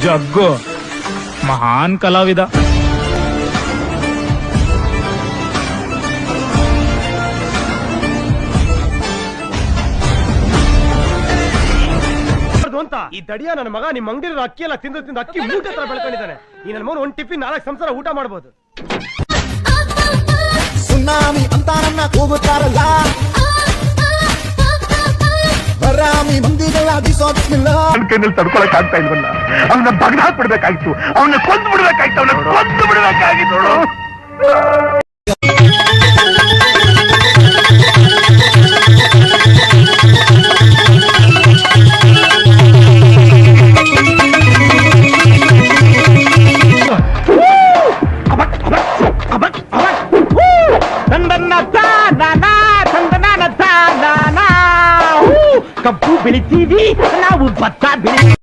ಜಗ್ಗು ಮಹಾನ್ ಕಲಾವಿದ. ಅಂತ ಈ ದಡಿಯ ನನ್ನ ಮಗ ನಿಮ್ ಅಂಗಡಿ ಅಕ್ಕಿ ಎಲ್ಲ ತಿಂದು ಅಕ್ಕಿ ಮೂಟೆ ತರ ಬೆಳ್ಕೊಂಡಿದ್ದಾನೆ. ಈ ನನ್ನ ಮಗನ ಒಂದ್ ಟಿಫಿನ್ 4 ಸಂಸಾರ ಊಟ ಮಾಡಬಹುದು. ಸುನಾಮಿ ಅಂತ ನನ್ನ ಕೂಗುತ್ತಾರಲ್ಲ, ಬರಾಮಿ ಮಂದಿಗಳ ಬಿಸೋದಿಲ್ಲ. ನನ್ನ ಕೈನಲ್ಲಿ ತಡ್ಕೊಳಕ್ ಆಗ್ತಾ ಇಲ್ವಲ್ಲ, ಅವನ್ನ ಬಗ್ದು ಹಾಕ್ಬಿಡ್ಬೇಕಾಗಿತ್ತು, ಅವನ್ನ ಕೊಂದು ಬಿಡ್ಬೇಕಾಗಿತ್ತು, ಅವನ್ನ ಕೊಂದು ಬಿಡ್ಬೇಕಾಗಿತ್ತು. ಕಬ್ಬು ಬೆಳಿತೀವಿ ನಾವು, ಭತ್ತ ಬೆಳಿ.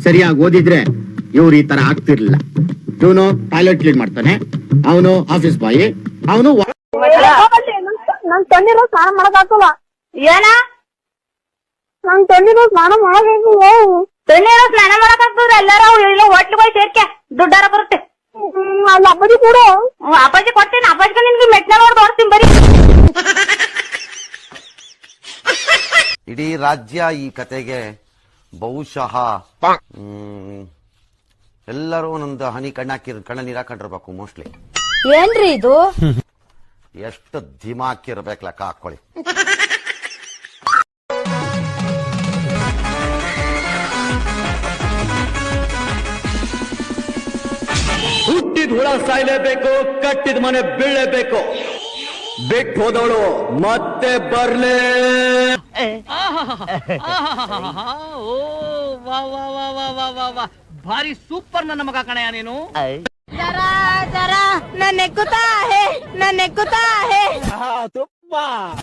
ಸರಿಯಾಗಿ ಓದಿದ್ರೆ ಇವ್ರು ಈ ತರ ಆಗ್ತಿರ್ಲಿಲ್ಲ. ಇವನು ಟಾಯ್ಲೆಟ್ ಕ್ಲೀನ್ ಮಾಡ್ತಾನೆ, ಅವನು ಆಫೀಸ್ ಬಾಯ್, ಅವನು ನನ್ ತಂದಿರೋ ಸ್ನಾನ ಮಾಡಕ್ ಏನ ನನ್ ತಂದಿರೋ ಸ್ನಾನ ಮಾಡಬೇಕು. ತಂದಿರೋ ಸ್ನಾನ ಮಾಡಕ್ ಆಗ್ತದ ಎಲ್ಲಾರು ಹೋಟ್ಲಿಗೆ ಹೋಗಿ ಸೇರ್ಕೆ ದುಡ್ಡಾರ ಬರುತ್ತೆ. ಅಲ್ಲಿ ಅಪ್ಪಾಜಿ ಕೂಡ ಅಪ್ಪಾಜಿ ಕೊಡ್ತೀನಿ. ಅಪ್ಪಾಜಿಗೆ ನಿನ್ಗೆ ಮೆಟ್ನ ನೋಡಿ ತೋರಿಸ್ತೀನಿ ಬರೀ. ಇಡೀ ರಾಜ್ಯ ಈ ಕತೆಗೆ ಬಹುಶಃ ಎಲ್ಲರೂ ಒಂದೊಂದು ಹನಿ ಕಣ್ಣ ನೀರ್ ಹಾಕೊಂಡಿರ್ಬೇಕು ಮೋಸ್ಟ್ಲಿ. ಏನ್ರಿ ಇದು? ಎಷ್ಟು ಧಿಮಾಕಿರ್ಬೇಕು ಲೆಕ್ಕ ಹಾಕೊಳ್ಳಿ. ಹುಟ್ಟಿದ ಹುಳ ಸಾಯ್ಲೇಬೇಕು, ಕಟ್ಟಿದ ಮನೆ ಬೀಳಲೇಬೇಕು. ಬಿಟ್ಟು ಹೋದವಳು ಮತ್ತೆ ಬರ್ಲೇ. ಭಾರಿ ಸೂಪರ್ ನನ್ನ ಮಗ ಕಣಯ್ಯ ನೀನು.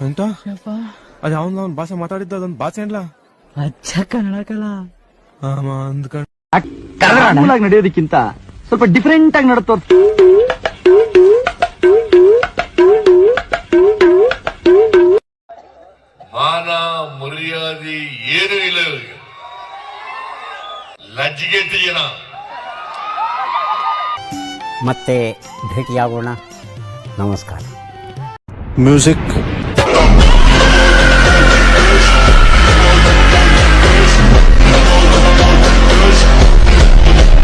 ಎಂತ ಅದ ಅವನ್ ಭಾಷೆ ಮಾತಾಡಿದ್ದ ಅದೊಂದು ಭಾಷೆ ಅಲ್ಲ, ಅಚ್ಚ ಕನ್ನಡ ಕಲಾ ಅಂದ್ಕೊಂಡು ನಡೆಯೋದಕ್ಕಿಂತ ಸ್ವಲ್ಪ ಡಿಫರೆಂಟ್ ಆಗಿ ನಡೀತೋ. ಮಾನ ಮರ್ಯಾದೆ ಏನೂ ಇಲ್ಲ ಇವರಿಗೆ, ಲಜ್ಜಿಗೆ ಜನ. ಮತ್ತೆ ಭೇಟಿಯಾಗೋಣ. ನಮಸ್ಕಾರ. ಮ್ಯೂಸಿಕ್